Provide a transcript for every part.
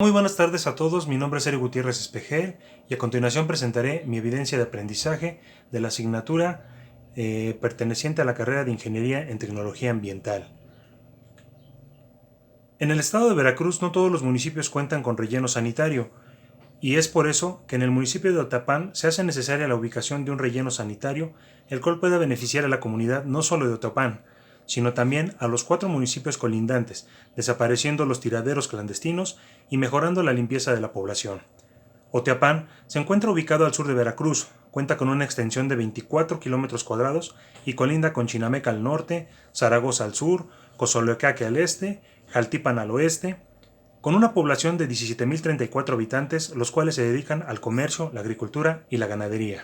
Muy buenas tardes a todos, mi nombre es Eric Gutiérrez Espejel y a continuación presentaré mi evidencia de aprendizaje de la asignatura perteneciente a la carrera de Ingeniería en Tecnología Ambiental. En el estado de Veracruz no todos los municipios cuentan con relleno sanitario y es por eso que en el municipio de Oteopán se hace necesaria la ubicación de un relleno sanitario, el cual pueda beneficiar a la comunidad no solo de Oteopán, sino también a los 4 municipios colindantes, desapareciendo los tiraderos clandestinos y mejorando la limpieza de la población. Oteopán se encuentra ubicado al sur de Veracruz, cuenta con una extensión de 24 kilómetros cuadrados y colinda con Chinameca al norte, Zaragoza al sur, Cozoleocaque al este, Jaltipan al oeste, con una población de 17.034 habitantes, los cuales se dedican al comercio, la agricultura y la ganadería.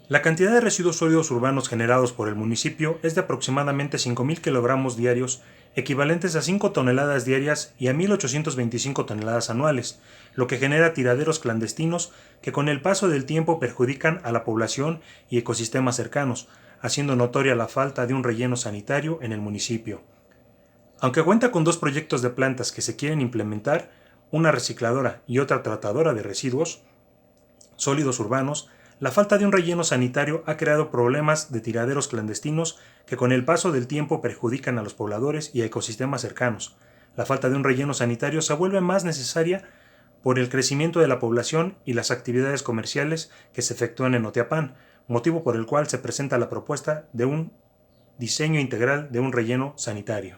La cantidad de residuos sólidos urbanos generados por el municipio es de aproximadamente 5.000 kilogramos diarios, equivalentes a 5 toneladas diarias y a 1.825 toneladas anuales, lo que genera tiraderos clandestinos que con el paso del tiempo perjudican a la población y ecosistemas cercanos, haciendo notoria la falta de un relleno sanitario en el municipio. Aunque cuenta con 2 proyectos de plantas que se quieren implementar, una recicladora y otra tratadora de residuos sólidos urbanos, la falta de un relleno sanitario ha creado problemas de tiraderos clandestinos que con el paso del tiempo perjudican a los pobladores y a ecosistemas cercanos. La falta de un relleno sanitario se vuelve más necesaria por el crecimiento de la población y las actividades comerciales que se efectúan en Oteopán, motivo por el cual se presenta la propuesta de un diseño integral de un relleno sanitario.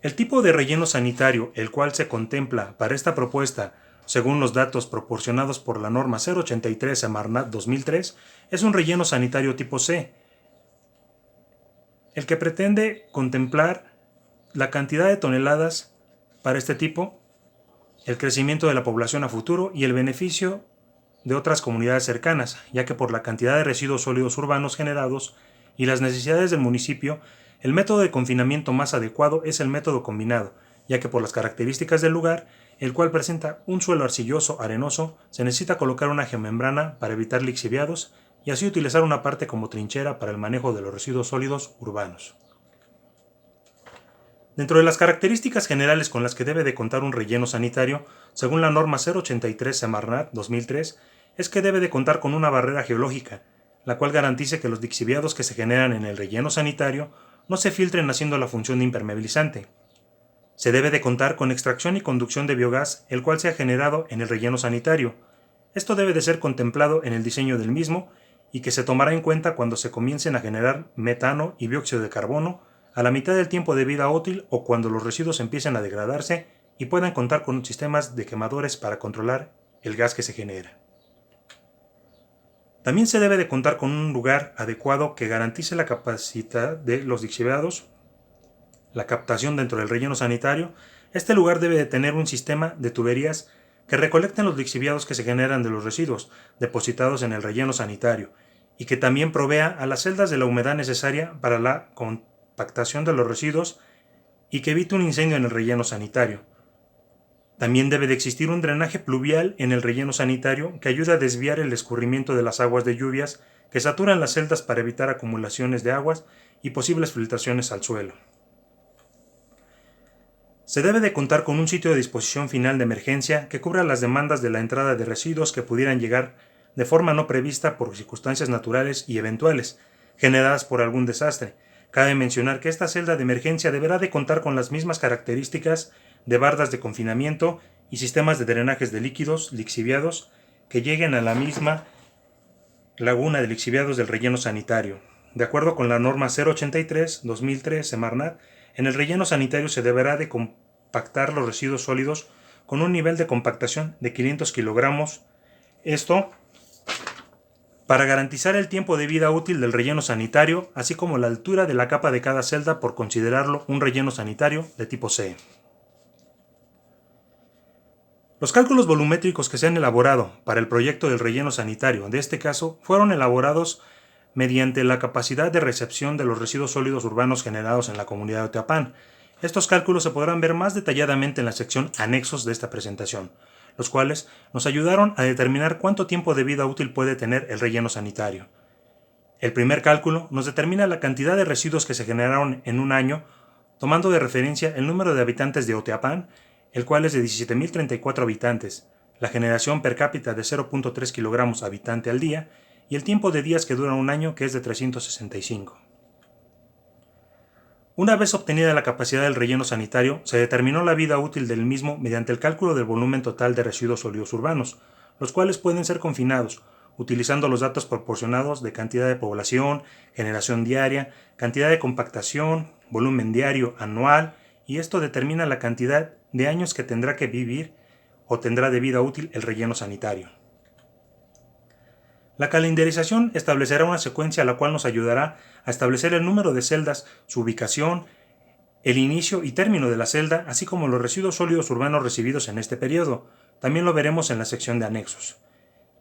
El tipo de relleno sanitario, el cual se contempla para esta propuesta, según los datos proporcionados por la norma 083 Semarnat 2003, es un relleno sanitario tipo C, el que pretende contemplar la cantidad de toneladas para este tipo, el crecimiento de la población a futuro y el beneficio de otras comunidades cercanas, ya que por la cantidad de residuos sólidos urbanos generados y las necesidades del municipio, el método de confinamiento más adecuado es el método combinado, ya que por las características del lugar, el cual presenta un suelo arcilloso arenoso, se necesita colocar una geomembrana para evitar lixiviados y así utilizar una parte como trinchera para el manejo de los residuos sólidos urbanos. Dentro de las características generales con las que debe de contar un relleno sanitario, según la norma 083 Semarnat 2003, es que debe de contar con una barrera geológica, la cual garantice que los lixiviados que se generan en el relleno sanitario no se filtren haciendo la función de impermeabilizante. Se debe de contar con extracción y conducción de biogás, el cual sea generado en el relleno sanitario. Esto debe de ser contemplado en el diseño del mismo y que se tomará en cuenta cuando se comiencen a generar metano y dióxido de carbono a la mitad del tiempo de vida útil o cuando los residuos empiecen a degradarse y puedan contar con sistemas de quemadores para controlar el gas que se genera. También se debe de contar con un lugar adecuado que garantice la capacidad de los lixiviados, la captación dentro del relleno sanitario. Este lugar debe de tener un sistema de tuberías que recolecten los lixiviados que se generan de los residuos depositados en el relleno sanitario y que también provea a las celdas de la humedad necesaria para la compactación de los residuos y que evite un incendio en el relleno sanitario. También debe de existir un drenaje pluvial en el relleno sanitario que ayude a desviar el escurrimiento de las aguas de lluvias que saturan las celdas para evitar acumulaciones de aguas y posibles filtraciones al suelo. Se debe de contar con un sitio de disposición final de emergencia que cubra las demandas de la entrada de residuos que pudieran llegar de forma no prevista por circunstancias naturales y eventuales, generadas por algún desastre. Cabe mencionar que esta celda de emergencia deberá de contar con las mismas características de bardas de confinamiento y sistemas de drenajes de líquidos lixiviados que lleguen a la misma laguna de lixiviados del relleno sanitario. De acuerdo con la norma 083-2003 Semarnat, en el relleno sanitario se deberá de compactar los residuos sólidos con un nivel de compactación de 500 kilogramos. Esto para garantizar el tiempo de vida útil del relleno sanitario, así como la altura de la capa de cada celda por considerarlo un relleno sanitario de tipo C. Los cálculos volumétricos que se han elaborado para el proyecto del relleno sanitario de este caso fueron elaborados mediante la capacidad de recepción de los residuos sólidos urbanos generados en la comunidad de Oteopán. Estos cálculos se podrán ver más detalladamente en la sección Anexos de esta presentación, los cuales nos ayudaron a determinar cuánto tiempo de vida útil puede tener el relleno sanitario. El primer cálculo nos determina la cantidad de residuos que se generaron en un año tomando de referencia el número de habitantes de Oteapán, el cual es de 17.034 habitantes, la generación per cápita de 0.3 kilogramos habitante al día y el tiempo de días que dura un año, que es de 365. Una vez obtenida la capacidad del relleno sanitario, se determinó la vida útil del mismo mediante el cálculo del volumen total de residuos sólidos urbanos, los cuales pueden ser confinados, utilizando los datos proporcionados de cantidad de población, generación diaria, cantidad de compactación, volumen diario, anual, y esto determina la cantidad de años que tendrá que vivir o tendrá de vida útil el relleno sanitario. La calendarización establecerá una secuencia la cual nos ayudará a establecer el número de celdas, su ubicación, el inicio y término de la celda, así como los residuos sólidos urbanos recibidos en este periodo. También lo veremos en la sección de anexos.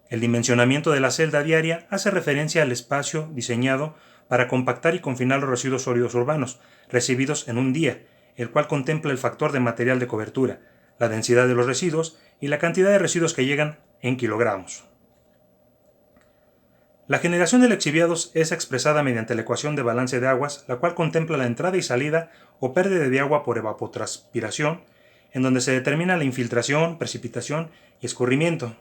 El dimensionamiento de la celda diaria hace referencia al espacio diseñado para compactar y confinar los residuos sólidos urbanos recibidos en un día, el cual contempla el factor de material de cobertura, la densidad de los residuos y la cantidad de residuos que llegan en kilogramos. La generación de lixiviados es expresada mediante la ecuación de balance de aguas, la cual contempla la entrada y salida o pérdida de agua por evapotranspiración, en donde se determina la infiltración, precipitación y escurrimiento.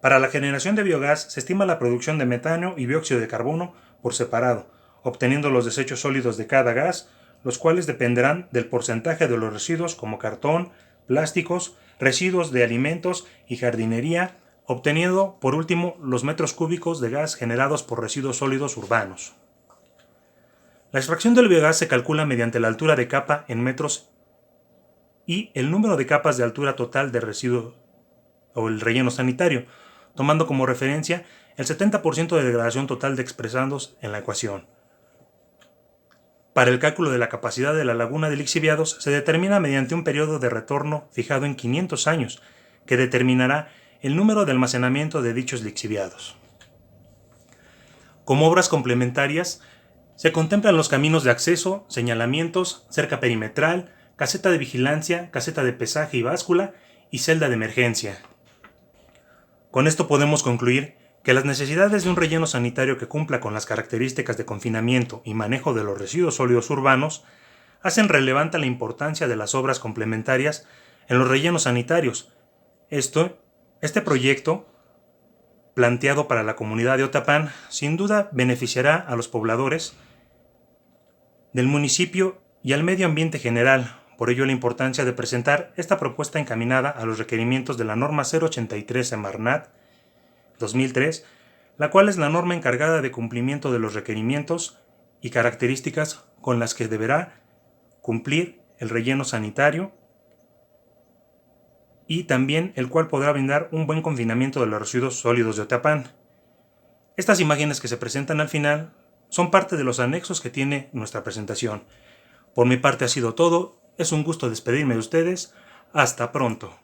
Para la generación de biogás se estima la producción de metano y dióxido de carbono por separado, obteniendo los desechos sólidos de cada gas, los cuales dependerán del porcentaje de los residuos como cartón, plásticos, residuos de alimentos y jardinería, obteniendo por último los metros cúbicos de gas generados por residuos sólidos urbanos. La extracción del biogás se calcula mediante la altura de capa en metros y el número de capas de altura total de residuo o el relleno sanitario, tomando como referencia el 70% de degradación total de expresados en la ecuación. Para el cálculo de la capacidad de la laguna de lixiviados se determina mediante un periodo de retorno fijado en 500 años, que determinará el número de almacenamiento de dichos lixiviados. Como obras complementarias, se contemplan los caminos de acceso, señalamientos, cerca perimetral, caseta de vigilancia, caseta de pesaje y báscula y celda de emergencia. Con esto podemos concluir que las necesidades de un relleno sanitario que cumpla con las características de confinamiento y manejo de los residuos sólidos urbanos hacen relevante la importancia de las obras complementarias en los rellenos sanitarios. Este proyecto, planteado para la comunidad de Oteapán, sin duda beneficiará a los pobladores del municipio y al medio ambiente general. Por ello, la importancia de presentar esta propuesta encaminada a los requerimientos de la norma 083 Semarnat 2003, la cual es la norma encargada de cumplimiento de los requerimientos y características con las que deberá cumplir el relleno sanitario y también el cual podrá brindar un buen confinamiento de los residuos sólidos de Oteapán. Estas imágenes que se presentan al final son parte de los anexos que tiene nuestra presentación. Por mi parte ha sido todo, es un gusto despedirme de ustedes, hasta pronto.